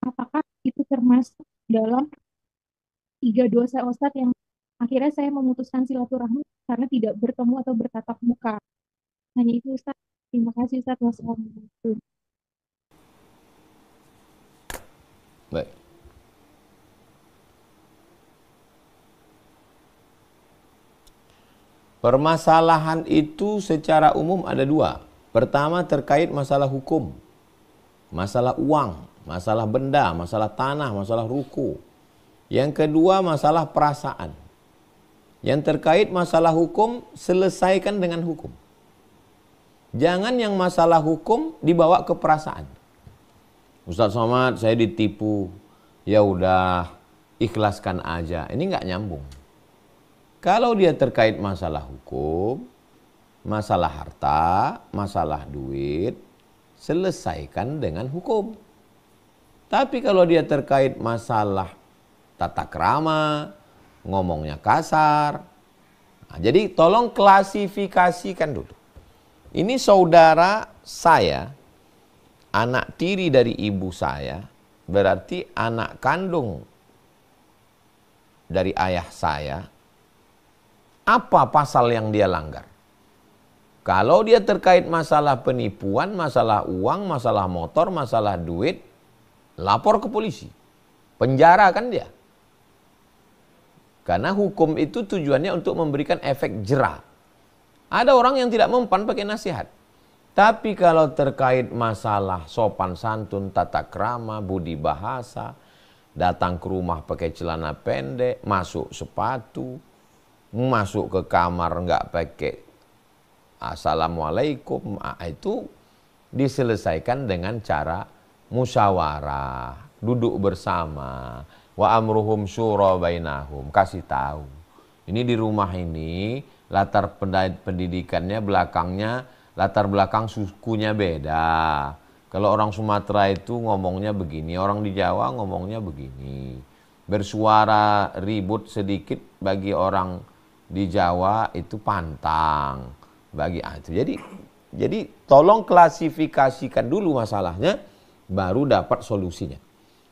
apakah itu termasuk dalam 3 dosa Ustadz yang akhirnya saya memutuskan silaturahmi karena tidak bertemu atau bertatap muka? Hanya itu Ustadz. Terima kasih Ustadz. Wassalamualaikum. Baik. Permasalahan itu secara umum ada dua. Pertama terkait masalah hukum, masalah uang, masalah benda, masalah tanah, masalah ruku. Yang kedua masalah perasaan. Yang terkait masalah hukum, selesaikan dengan hukum. Jangan yang masalah hukum dibawa ke perasaan. Ustaz Somad, saya ditipu. Ya udah, ikhlaskan aja. Ini nggak nyambung. Kalau dia terkait masalah hukum, masalah harta, masalah duit, selesaikan dengan hukum. Tapi kalau dia terkait masalah tata krama, ngomongnya kasar. Nah, jadi tolong klasifikasikan dulu. Ini saudara saya, anak tiri dari ibu saya, berarti anak kandung dari ayah saya. Apa pasal yang dia langgar? Kalau dia terkait masalah penipuan, masalah uang, masalah motor, masalah duit, lapor ke polisi. Penjara kan dia. Karena hukum itu tujuannya untuk memberikan efek jera. Ada orang yang tidak mempan pakai nasihat. Tapi kalau terkait masalah sopan santun, tata krama, budi bahasa, datang ke rumah pakai celana pendek, masuk sepatu, masuk ke kamar nggak pakai assalamualaikum, itu diselesaikan dengan cara musyawarah, duduk bersama, wa amruhum syura bainahum, kasih tahu. Ini di rumah ini latar pendidikannya belakangnya, latar belakang sukunya beda. Kalau orang Sumatera itu ngomongnya begini, orang di Jawa ngomongnya begini. Bersuara ribut sedikit bagi orang di Jawa itu pantang. Bagi itu. Jadi tolong klasifikasikan dulu masalahnya, baru dapat solusinya.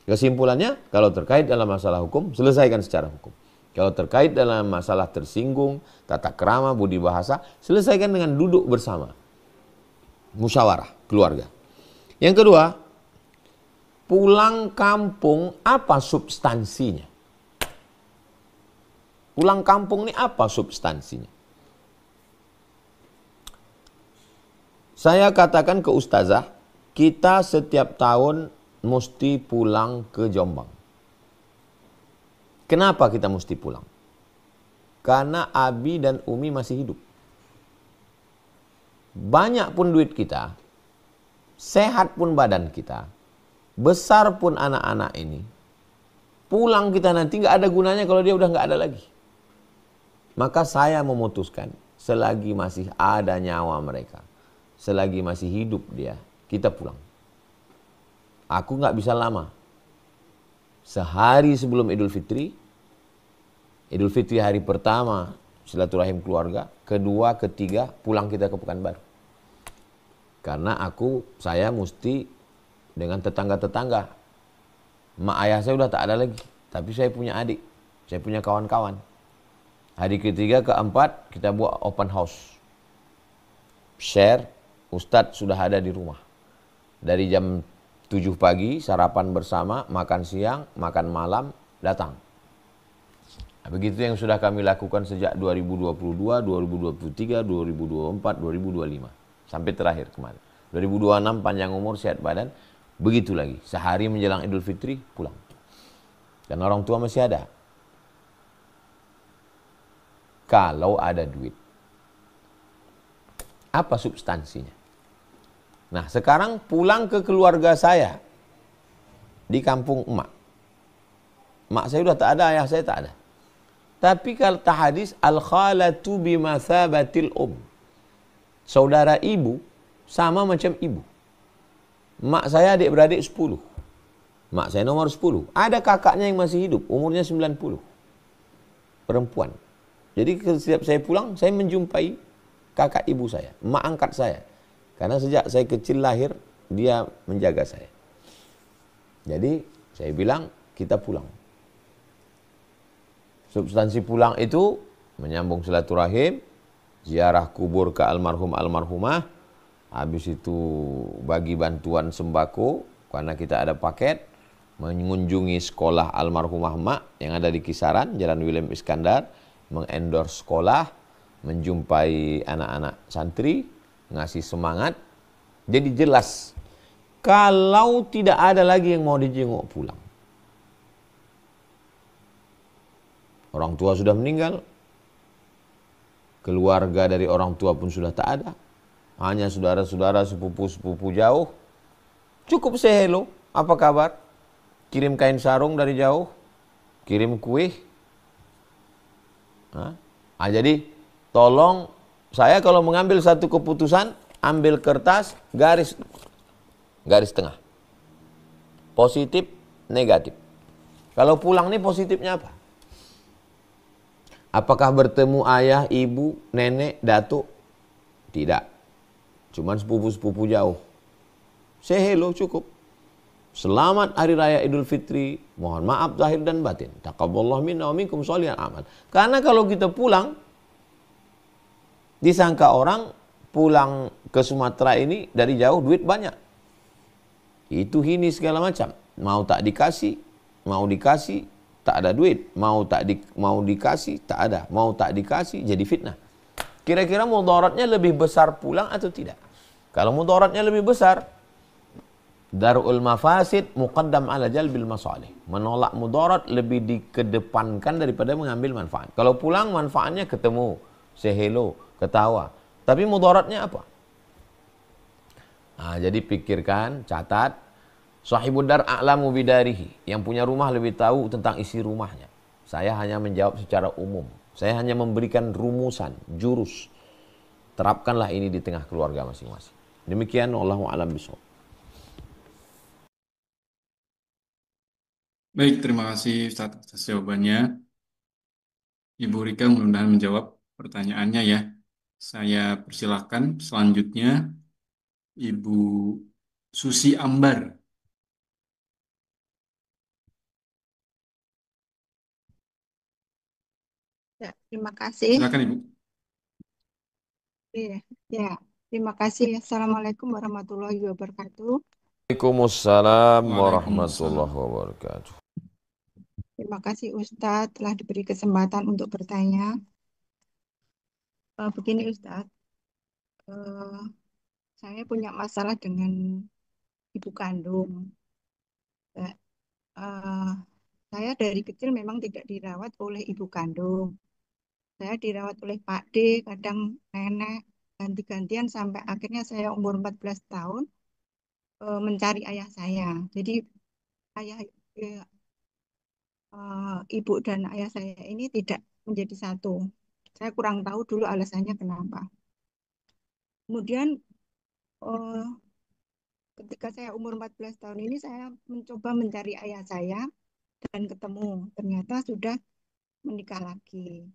Kesimpulannya, kalau terkait dalam masalah hukum, selesaikan secara hukum. Kalau terkait dalam masalah tersinggung, tata krama, budi bahasa, selesaikan dengan duduk bersama. Musyawarah keluarga. Yang kedua, pulang kampung apa substansinya? Pulang kampung ini apa substansinya? Saya katakan ke ustazah, kita setiap tahun mesti pulang ke Jombang. Kenapa kita mesti pulang? Karena Abi dan Umi masih hidup. Banyak pun duit kita, sehat pun badan kita, besar pun anak-anak ini, pulang kita nanti nggak ada gunanya kalau dia udah nggak ada lagi. Maka saya memutuskan, selagi masih ada nyawa mereka, selagi masih hidup dia, kita pulang. Aku nggak bisa lama. Sehari sebelum Idul Fitri hari pertama silaturahim keluarga, kedua, ketiga pulang kita ke Pekanbaru. Karena saya mesti dengan tetangga-tetangga. Mak ayah saya udah tak ada lagi, tapi saya punya adik, saya punya kawan-kawan. Hari ketiga, keempat kita buat open house. Share, Ustadz sudah ada di rumah. Dari jam 7 pagi sarapan bersama, makan siang, makan malam, datang. Nah, begitu yang sudah kami lakukan sejak 2022, 2023, 2024, 2025. Sampai terakhir kemarin. 2026 panjang umur, sehat badan. Begitu lagi, sehari menjelang Idul Fitri pulang. Dan orang tua masih ada. Kalau ada duit. Apa substansinya? Nah, sekarang pulang ke keluarga saya di kampung emak. Mak saya sudah tak ada, ayah saya tak ada. Tapi kalau hadis al-khalatu bimathabatil Saudara ibu sama macam ibu. Mak saya adik-beradik 10. Mak saya nomor 10. Ada kakaknya yang masih hidup, umurnya 90. Perempuan. Jadi setiap saya pulang, saya menjumpai kakak ibu saya, mak angkat saya. Karena sejak saya kecil lahir, dia menjaga saya. Jadi saya bilang, kita pulang. Substansi pulang itu menyambung silaturahim, ziarah kubur ke almarhum-almarhumah, habis itu bagi bantuan sembako, karena kita ada paket, mengunjungi sekolah almarhumah mak yang ada di Kisaran, Jalan William Iskandar, mengendorse sekolah, menjumpai anak-anak santri, ngasih semangat. Jadi jelas, kalau tidak ada lagi yang mau dijenguk pulang. Orang tua sudah meninggal, keluarga dari orang tua pun sudah tak ada. Hanya saudara-saudara, sepupu-sepupu jauh. Cukup say hello, apa kabar? Kirim kain sarung dari jauh, kirim kue. Jadi tolong, saya kalau mengambil satu keputusan, ambil kertas, garis tengah. Positif, negatif. Kalau pulang nih positifnya apa? Apakah bertemu ayah, ibu, nenek, datuk? Tidak. Cuman sepupu-sepupu jauh. Say hello cukup. Selamat Hari Raya Idul Fitri. Mohon maaf zahir dan batin. Taqabbalallahu minna wa minkum sholihal amal. Karena kalau kita pulang, disangka orang pulang ke Sumatera ini dari jauh duit banyak. Itu ini segala macam. Mau tak dikasih, mau dikasih, tak ada duit. Mau dikasih, tak ada. Mau tak dikasih, jadi fitnah. Kira-kira mudaratnya lebih besar pulang atau tidak? Kalau mudaratnya lebih besar, darul mafasid muqaddam ala jalbil masalih. Menolak mudarat lebih dikedepankan daripada mengambil manfaat. Kalau pulang manfaatnya ketemu, say hello, ketawa. Tapi mudaratnya apa? Jadi pikirkan, catat. Sahibud dar a'lamu bidarihi. Yang punya rumah lebih tahu tentang isi rumahnya. Saya hanya menjawab secara umum. Saya hanya memberikan rumusan, jurus. Terapkanlah ini di tengah keluarga masing-masing. Demikian, wallahu a'lam bishawab. Baik, terima kasih Ustaz atas jawabannya. Ibu Rika mudah-mudahan menjawab pertanyaannya ya. Saya persilahkan selanjutnya Ibu Susi Ambar. Ya, terima kasih. Silakan Ibu. Iya, ya, terima kasih. Assalamualaikum warahmatullahi wabarakatuh. Waalaikumsalam Waalaikumsalam. warahmatullahi wabarakatuh. Terima kasih Ustadz telah diberi kesempatan untuk bertanya. Begini Ustadz, eh, saya punya masalah dengan ibu kandung. Eh, eh, saya dari kecil memang tidak dirawat oleh ibu kandung. Saya dirawat oleh Pak D, kadang nenek, ganti-gantian sampai akhirnya saya umur 14 tahun mencari ayah saya. Jadi ayah eh, ibu dan ayah saya ini tidak menjadi satu. Saya kurang tahu dulu alasannya kenapa. Kemudian eh, ketika saya umur 14 tahun ini saya mencoba mencari ayah saya dan ketemu. Ternyata sudah menikah lagi.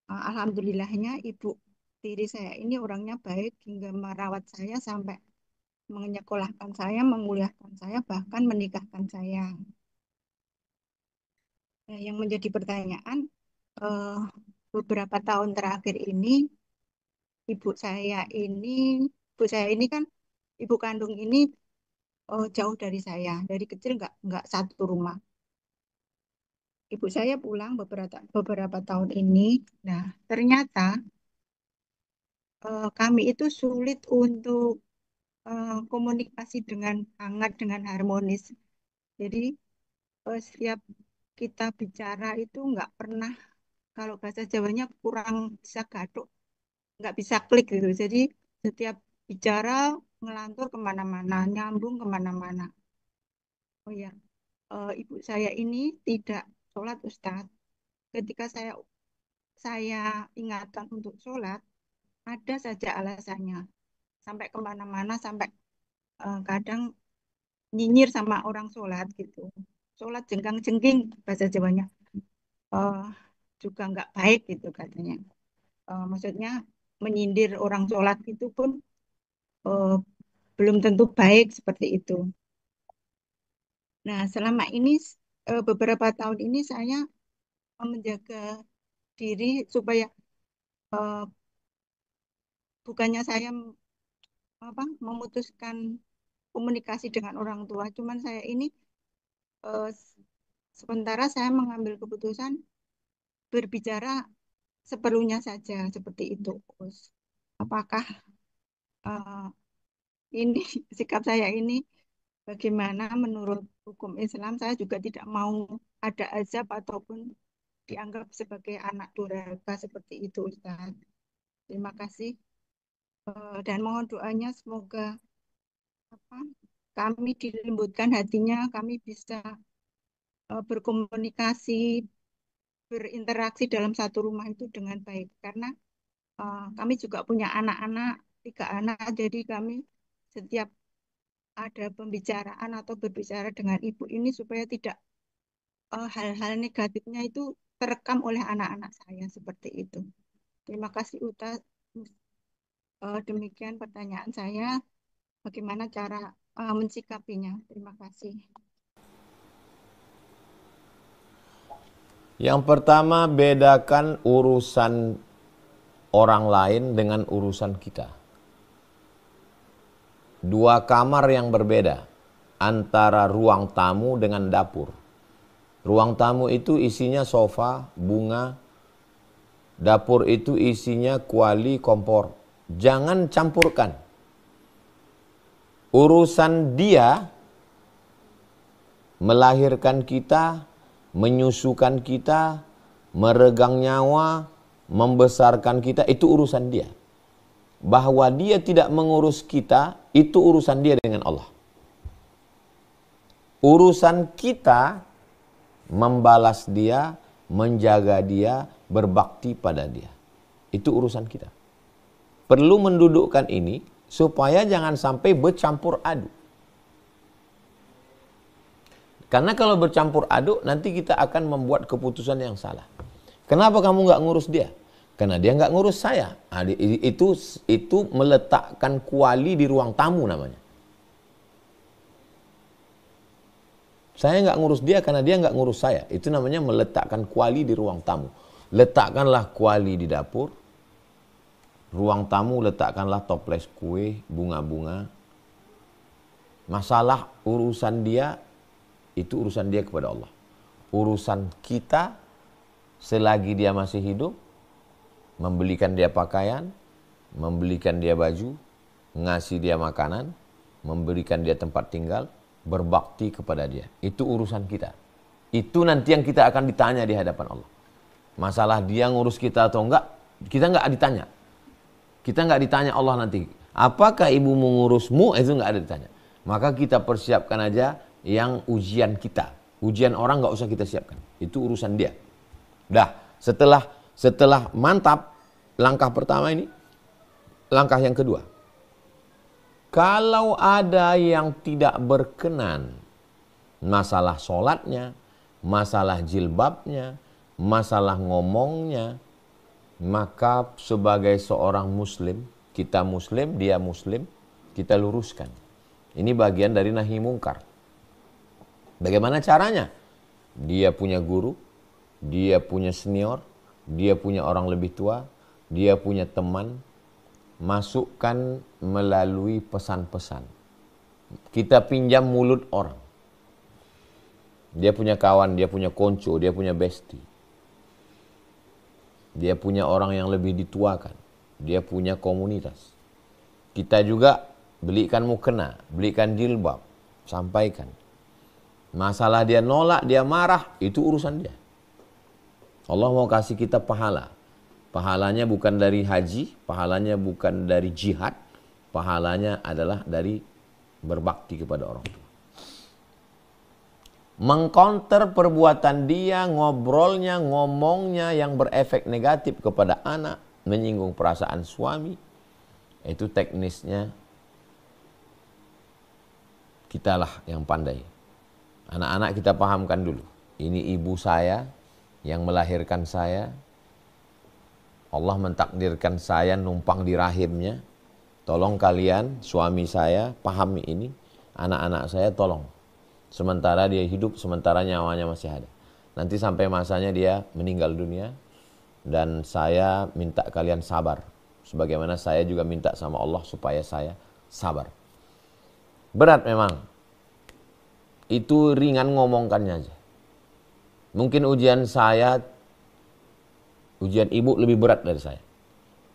Alhamdulillahnya ibu tiri saya ini orangnya baik hingga merawat saya sampai menyekolahkan saya, menguliahkan saya, bahkan menikahkan saya. Nah, yang menjadi pertanyaan, eh, beberapa tahun terakhir ini, ibu saya ini, ibu saya ini kan, ibu kandung ini jauh dari saya, dari kecil nggak satu rumah. Ibu saya pulang beberapa tahun ini. Nah, ternyata kami itu sulit untuk komunikasi dengan hangat, dengan harmonis. Jadi setiap kita bicara itu nggak pernah, kalau bahasa Jawanya kurang bisa gaduk, nggak bisa klik gitu. Jadi setiap bicara ngelantur kemana-mana, nyambung kemana-mana. Oh ya, ibu saya ini tidak sholat Ustadz. Ketika saya ingatkan untuk sholat, ada saja alasannya. Sampai kemana-mana, sampai kadang nyinyir sama orang sholat gitu. Sholat jengkang-jengking bahasa Jawanya. Eh, Juga nggak baik gitu katanya. Maksudnya menyindir orang sholat itu pun eh, belum tentu baik seperti itu. Nah, selama ini beberapa tahun ini saya menjaga diri supaya eh, bukannya saya memutuskan komunikasi dengan orang tua, cuman saya ini eh, sementara saya mengambil keputusan berbicara seperlunya saja seperti itu. Terus, apakah eh, ini sikap saya ini bagaimana menurut hukum Islam? Saya juga tidak mau ada azab ataupun dianggap sebagai anak durhaka seperti itu, Ustaz. Terima kasih dan mohon doanya semoga apa, kami dilembutkan hatinya, kami bisa berkomunikasi, berinteraksi dalam satu rumah itu dengan baik. Karena kami juga punya anak-anak, 3 anak, jadi kami setiap ada pembicaraan atau berbicara dengan ibu ini supaya tidak hal-hal negatifnya itu terekam oleh anak-anak saya seperti itu. Terima kasih Uta. Demikian pertanyaan saya. Bagaimana cara mensikapinya? Terima kasih. Yang pertama, bedakan urusan orang lain dengan urusan kita. Dua kamar yang berbeda antara ruang tamu dengan dapur. Ruang tamu itu isinya sofa, bunga. Dapur itu isinya kuali, kompor. Jangan campurkan. Urusan dia melahirkan kita, menyusukan kita, meregang nyawa, membesarkan kita, itu urusan dia. Bahwa dia tidak mengurus kita, itu urusan dia dengan Allah. Urusan kita membalas dia, menjaga dia, berbakti pada dia. Itu urusan kita. Perlu mendudukkan ini supaya jangan sampai bercampur aduk. Karena kalau bercampur aduk, nanti kita akan membuat keputusan yang salah. Kenapa kamu nggak ngurus dia? Karena dia nggak ngurus saya. Nah, itu meletakkan kuali di ruang tamu namanya. Saya nggak ngurus dia karena dia nggak ngurus saya. Itu namanya meletakkan kuali di ruang tamu. Letakkanlah kuali di dapur. Ruang tamu letakkanlah toples kue, bunga-bunga. Masalah urusan dia, itu urusan dia kepada Allah. Urusan kita, selagi dia masih hidup, membelikan dia pakaian, membelikan dia baju, ngasih dia makanan, memberikan dia tempat tinggal, berbakti kepada dia. Itu urusan kita. Itu nanti yang kita akan ditanya di hadapan Allah. Masalah dia ngurus kita atau enggak, kita enggak ditanya. Kita enggak ditanya Allah nanti. Apakah ibu mengurusmu? Itu enggak ada ditanya. Maka kita persiapkan aja yang ujian kita. Ujian orang enggak usah kita siapkan. Itu urusan dia. Dah, setelah mantap langkah pertama ini, langkah yang kedua. Kalau ada yang tidak berkenan, masalah sholatnya, masalah jilbabnya, masalah ngomongnya, maka sebagai seorang muslim, kita muslim, dia muslim, kita luruskan. Ini bagian dari nahi mungkar. Bagaimana caranya? Dia punya guru, dia punya senior, dia punya orang lebih tua, dia punya teman, masukkan melalui pesan-pesan. Kita pinjam mulut orang. Dia punya kawan, dia punya konco, dia punya bestie. Dia punya orang yang lebih dituakan. Dia punya komunitas. Kita juga belikan mukena, belikan jilbab, sampaikan. Masalah dia nolak, dia marah, itu urusan dia. Allah mau kasih kita pahala. Pahalanya bukan dari haji, pahalanya bukan dari jihad, pahalanya adalah dari berbakti kepada orang tua. Mengcounter perbuatan dia, ngobrolnya, ngomongnya yang berefek negatif kepada anak, menyinggung perasaan suami, itu teknisnya kitalah yang pandai. Anak-anak kita pahamkan dulu. Ini ibu saya yang melahirkan saya. Allah mentakdirkan saya numpang di rahimnya. Tolong kalian, suami saya, pahami ini. Anak-anak saya tolong. Sementara dia hidup, sementara nyawanya masih ada. Nanti sampai masanya dia meninggal dunia. Dan saya minta kalian sabar. Sebagaimana saya juga minta sama Allah supaya saya sabar. Berat memang. Itu ringan ngomongkannya aja. Mungkin ujian ibu lebih berat dari saya.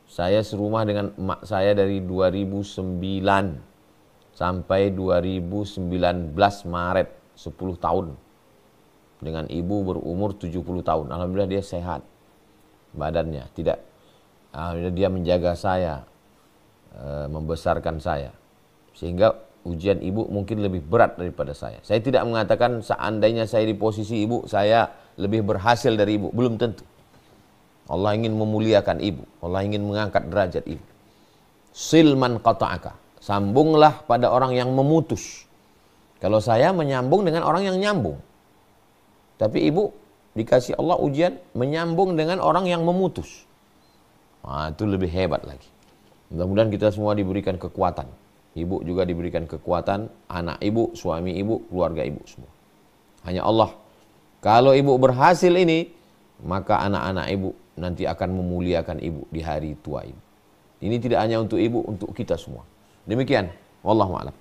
Saya serumah dengan emak saya dari 2009 sampai 2019 Maret, 10 tahun. Dengan ibu berumur 70 tahun. Alhamdulillah dia sehat badannya. Alhamdulillah dia menjaga saya, membesarkan saya. Sehingga ujian ibu mungkin lebih berat daripada saya. Saya tidak mengatakan seandainya saya di posisi ibu, saya lebih berhasil dari ibu. Belum tentu. Allah ingin memuliakan ibu. Allah ingin mengangkat derajat ibu. Silman qata'aka. Sambunglah pada orang yang memutus. Kalau saya menyambung dengan orang yang nyambung. Tapi ibu dikasih Allah ujian menyambung dengan orang yang memutus. Nah, itu lebih hebat lagi. Mudah-mudahan kita semua diberikan kekuatan. Ibu juga diberikan kekuatan, anak ibu, suami ibu, keluarga ibu semua. Hanya Allah. Kalau ibu berhasil ini, maka anak-anak ibu nanti akan memuliakan ibu di hari tua ibu. Ini tidak hanya untuk ibu, untuk kita semua. Demikian, wallahu a'lam.